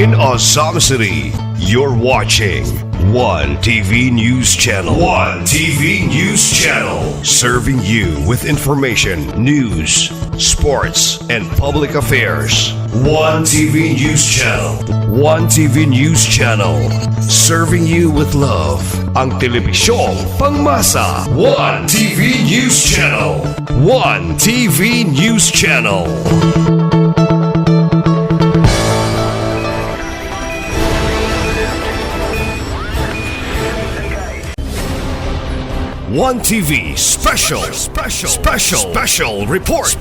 in OZAMIZ City. You're watching One TV News Channel. One TV News Channel. Serving you with information, news, sports, and public affairs. One TV News Channel. One TV News Channel. Serving you with love. Ang telebisyong pangmasa. One TV News Channel. One TV News Channel. One TV special report.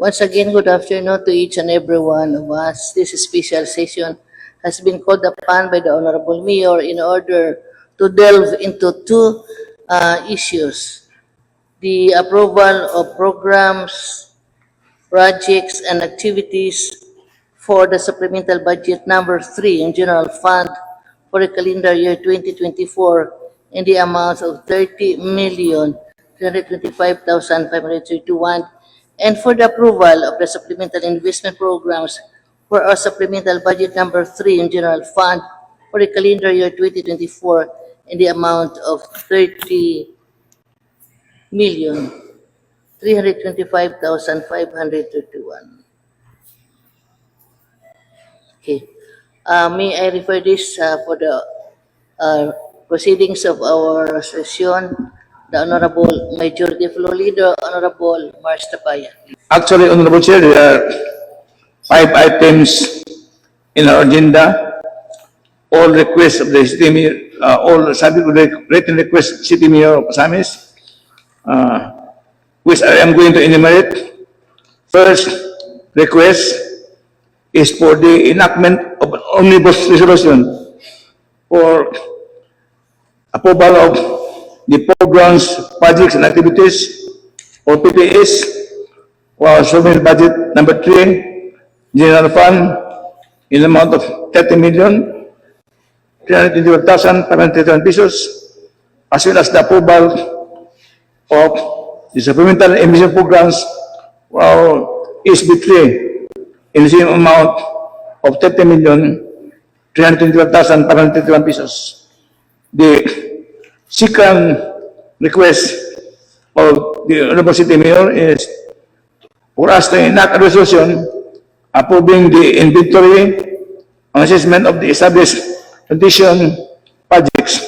Once again, good afternoon to each and every one of us. This special session has been called upon by the Honorable Mayor in order to delve into two issues: the approval of programs, projects, and activities for the Supplemental Budget Number 3 in General Fund for the calendar year 2024 in the amount of 30,325,531, and for the approval of the Supplemental Investment Programs for our Supplemental Budget Number 3 in General Fund for the calendar year 2024 in the amount of 30,325,531. Okay. May I refer this for the proceedings of our session, the Honorable Majority Floor Leader, Honorable Mars Tapaya. Actually, Honorable Chair, there are 5 items in our agenda. All requests of the city mayor, all subject to the written request city mayor of OZAMIZ, which I am going to enumerate. First request is for the enactment of an omnibus resolution for approval of the programs, projects, and activities, or PPAs, for Supplemental Budget Number 3, General Fund, in the amount of 30,321,531 pesos, as well as the approval of the Supplemental Emission Programs for SB3 in the same amount of 30,321,531 pesos. The second request of the Honorable City Mayor is for us to enact a resolution approving the inventory and assessment of the established condition projects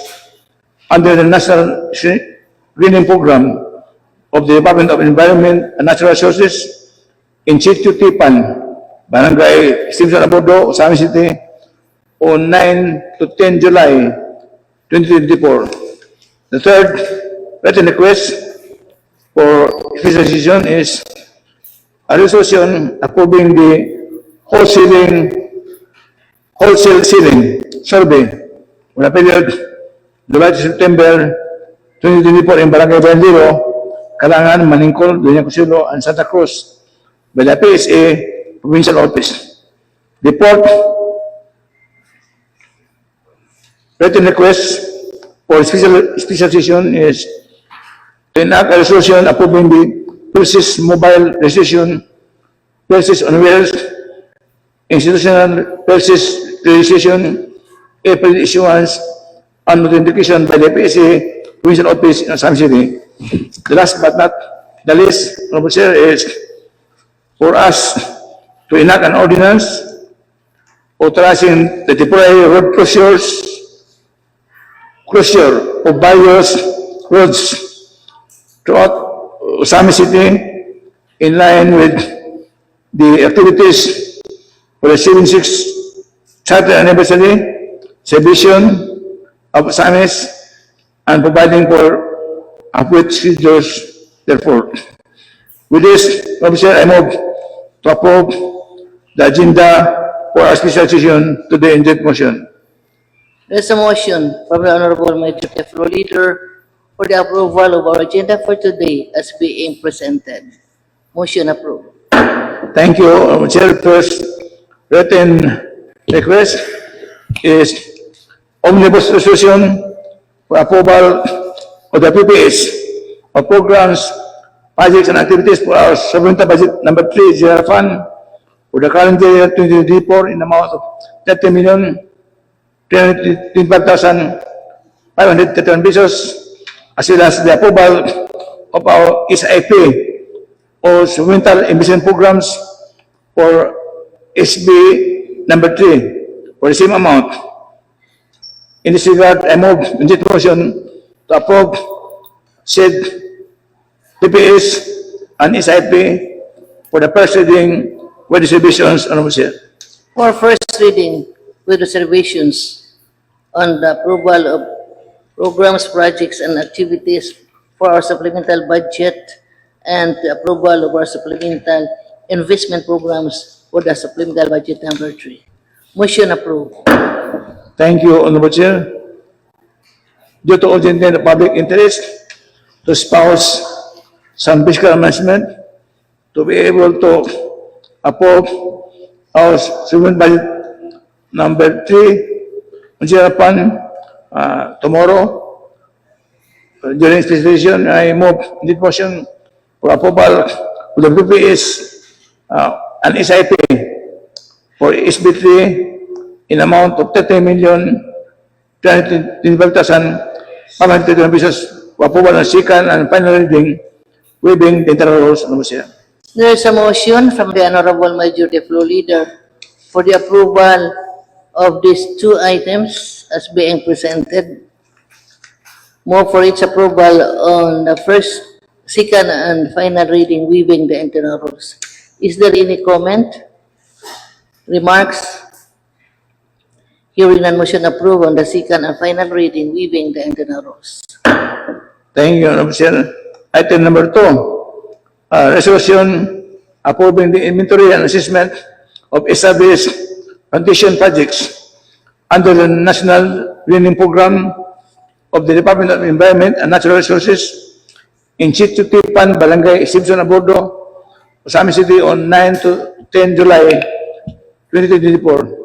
under the National Greening Program of the Department of Environment and Natural Resources in situ Tipan, Barangay Simpson Abodo, OZAMIZ City, on 9 to 10 July 2024. The third written request for special decision is a resolution approving the wholesale ceiling survey for the period July to September 2024 in Barangay Bandero, Kalangan, Maningkol, Dunya Consuelo, and Santa Cruz by the PSA Provincial Office. The fourth written request for special session is to enact a resolution approving the Purchase Mobile Registration, Purchase on Wheels, Institutional Purchase Registration, April issuance, and authentication by the PSA Provincial Office in Assam City. The last but not the least, Honorable Chair, is for us to enact an ordinance authorizing the temporary road closure of various roads throughout OZAMIZ City in line with the activities for the 76th Charter Anniversary celebration of OZAMIZ and providing for appropriate schedules therefore. With this, Officer, I move to approve the agenda for our special session today in that motion. There's a motion from the Honorable Majority Floor Leader for the approval of our agenda for today as being presented. Motion approved. Thank you, Chair. First written request is omnibus resolution for approval of the PPAs of programs, projects and activities for our supplemental budget number 3 general fund for the current year 2024 in the amount of 30,325,531 pesos, as well as the approval of our SIP or supplemental investment programs for SB number 3 for the same amount. In this regard, I move in this motion to approve said PPS and SIP for the first reading with reservations on For first reading with reservations on the approval of programs, projects, and activities for our supplemental budget and the approval of our supplemental investment programs for the supplemental budget number 3. Motion approved. Thank you, Honorable Chair. Due to urgent need of public interest to espouse some fiscal management to be able to approve our supplemental budget number 3 on general fund tomorrow. During this session, I move this motion for approval of the PPS and SIP for SB3 in amount of 30,325,531 pesos for approval on second and final reading, waiving the internal rules. There is a motion from the Honorable Majority Floor Leader for the approval of these two items as being presented. Move for its approval on the first, second, and final reading, waiving the internal rules. Is there any comment? Remarks? Hearing none, motion approved on the second and final reading, waiving the internal rules. Thank you, Honorable Chair. Item number 2, resolution approving the inventory and assessment of established plantation projects under the National Greening Program of the Department of Environment and Natural Resources in situ Tipan, Barangay Simpson, Abordo, OZAMIZ City on 9 to 10 July 2024.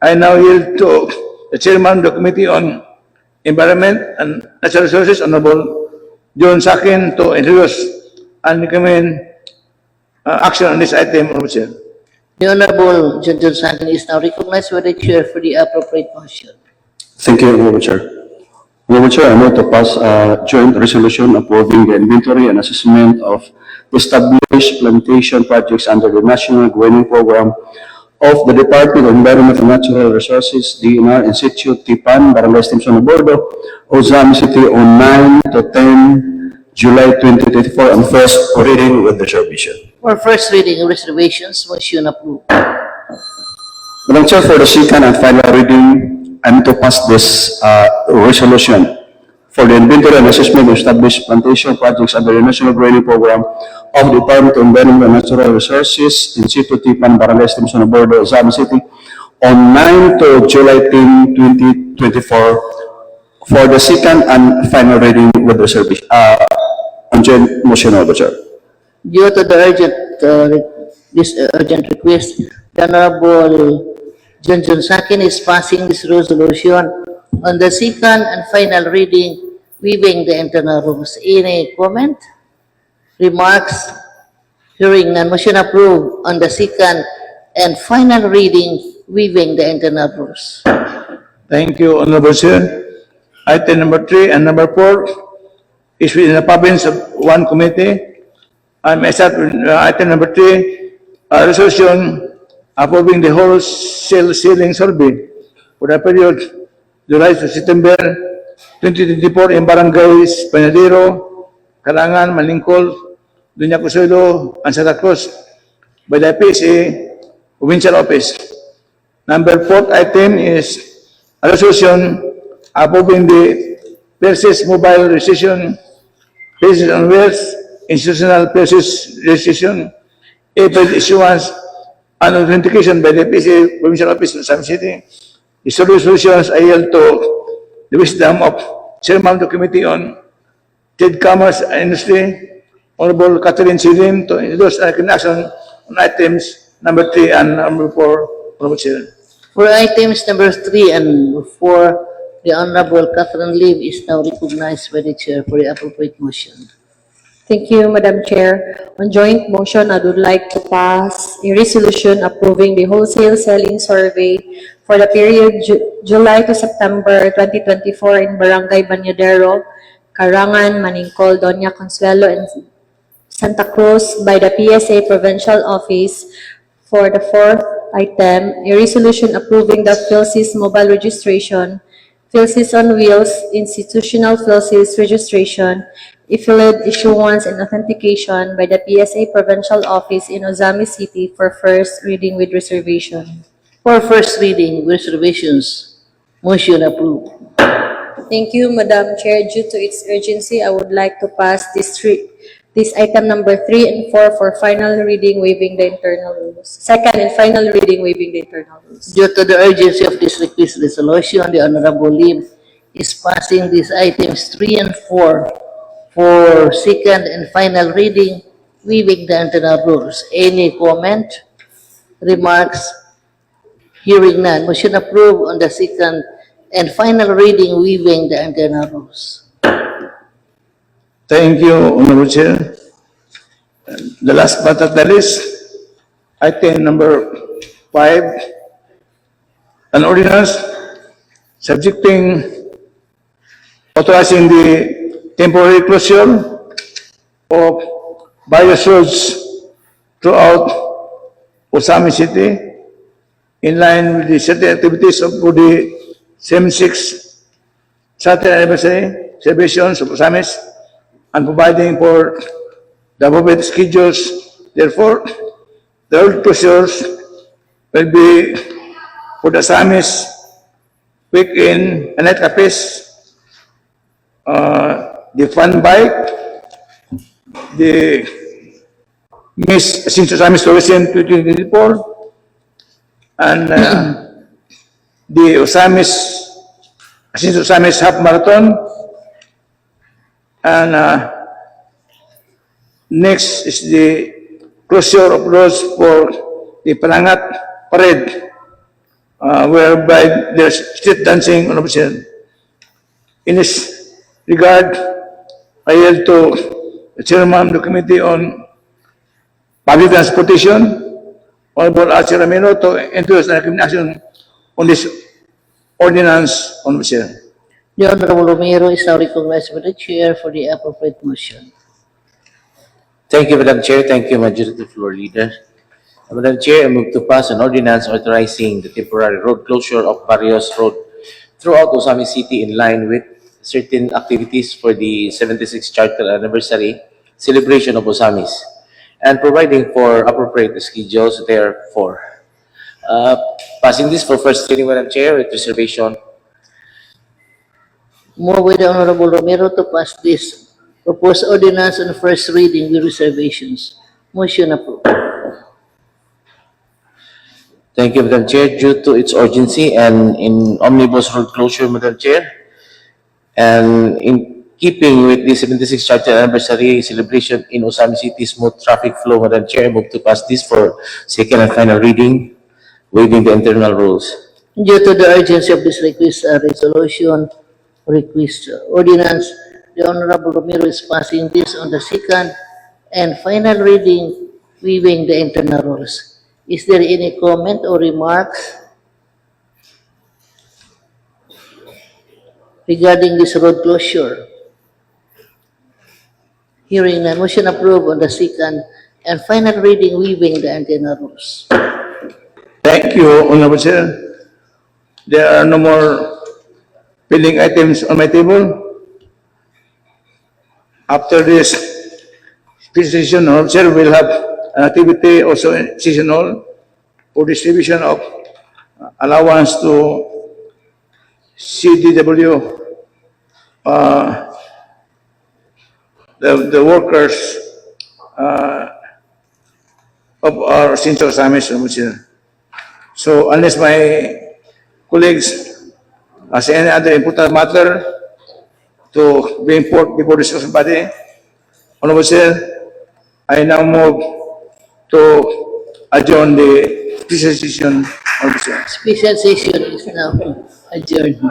I now yield to the Chairman of the Committee on Environment and Natural Resources, Honorable John Sakin, to introduce and recommend action on this item, Honorable Chair. The Honorable John Sakin is now recognized by the Chair for the appropriate motion. Thank you, Honorable Chair. Honorable Chair, I move to pass a joint resolution approving the inventory and assessment of established plantation projects under the National Greening Program of the Department of Environment and Natural Resources, DNR, in situ Tipan, Barangay Simpson, Abordo, OZAMIZ City on 9 to 10 July 2024 on first reading with reservation. For first reading, reservations, motion approved. Madam Chair, for the second and final reading, I need to pass this resolution for the inventory and assessment of established plantation projects under the National Greening Program of the Department of Environment and Natural Resources in situ Tipan, Barangay Simpson, Abordo, OZAMIZ City on 9 to July 10, 2024 for the second and final reading with reservation. On joint motion, Honorable Chair. Due to the urgent request, the Honorable John Sakin is passing this resolution on the second and final reading, waiving the internal rules. Any comment? Remarks? Hearing none, motion approved on the second and final reading, waiving the internal rules. Thank you, Honorable Chair. Item number 3 and number 4 is within the province of one committee. I may start with item number 3, resolution approving the wholesale ceiling survey for the period July to September 2024 in Barangays Panadero, Kalangan, Malingkol, Dunya Consuelo, and Santa Cruz by the PSA Provincial Office. Number 4th item is a resolution approving the Persis Mobile Registration, Persis on Wheels, Institutional Persis Registration, April issuance, and authentication by the PSA Provincial Office of Sam City. The resolutions I yield to the wisdom of Chairman of the Committee on Trade, Commerce, and Industry, Honorable Catherine Silim, to introduce an action on items number 3 and number 4, Honorable Chair. For items number 3 and 4, the Honorable Catherine Lim is now recognized by the Chair for the appropriate motion. Thank you, Madam Chair. On joint motion, I would like to pass a resolution approving the wholesale selling survey for the period July to September 2024 in Barangay Banyadero, Karangan, Maningkol, Doña Consuelo, and Santa Cruz by the PSA Provincial Office. For the fourth item, a resolution approving the PhilSys mobile registration, PhilSys on Wheels, institutional PhilSys registration, e-field issuance and authentication by the PSA Provincial Office in OZAMIZ City for first reading with reservation. For first reading, reservations. Motion approved. Thank you, Madam Chair. Due to its urgency, I would like to pass this item number 3 and 4 for final reading, waiving the internal rules. Second and final reading, waiving the internal rules. Due to the urgency of this request resolution, the Honorable Lim is passing these items 3 and 4 for second and final reading, waiving the internal rules. Any comment, remarks? Hearing none. Motion approved on the second and final reading, waiving the internal rules. Thank you, Honorable Chair. The last but not the least, item number 5, an ordinance authorizing the temporary closure of various roads throughout OZAMIZ City in line with the certain activities of the 76th Saturday anniversary celebrations of OZAMIZ and providing for the appropriate schedules. Therefore, the road closures will be for the OZAMIZ week-in and night cafes, the fun bike, the Miss OZAMIZ Tourism 2024, and the OZAMIZ Half Marathon, and next is the closure of roads for the Palangat Parade, whereby there's street dancing on opposition. In this regard, I yield to the Chairman of the Committee on Public Transportation, Honorable Archie Ramiro, to introduce the recommendation on this ordinance on Chair. The Honorable Romero is now recognized by the Chair for the appropriate motion. Thank you, Madam Chair. Thank you, Majority Floor Leader. Madam Chair, I move to pass an ordinance authorizing the temporary road closure of various roads throughout OZAMIZ City in line with certain activities for the 76th Charter Anniversary celebration of OZAMIZ and providing for appropriate schedules therefore. Passing this for first reading, Madam Chair, with reservation. Move by the Honorable Romero to pass this proposed ordinance on first reading with reservations. Motion approved. Thank you, Madam Chair. Due to its urgency and in omnibus road closure, Madam Chair, and in keeping with the 76th Charter Anniversary celebration in OZAMIZ City smooth traffic flow, Madam Chair, I move to pass this for second and final reading, waiving the internal rules. Due to the urgency of this ordinance, the Honorable Romero is passing this on the second and final reading, waiving the internal rules. Is there any comment or remarks regarding this road closure? Hearing none, motion approved on the second and final reading, waiving the internal rules. Thank you, Honorable Chair. There are no more pending items on my table. After this session, Honorable Chair will have an activity also in session hall for distribution of allowance to CDW, the workers of our Central OZAMIZ. So unless my colleagues has any other important matter to be important before discussion body, Honorable Chair, I now move to adjourn the special session. Honorable Chair. Special session is now adjourned.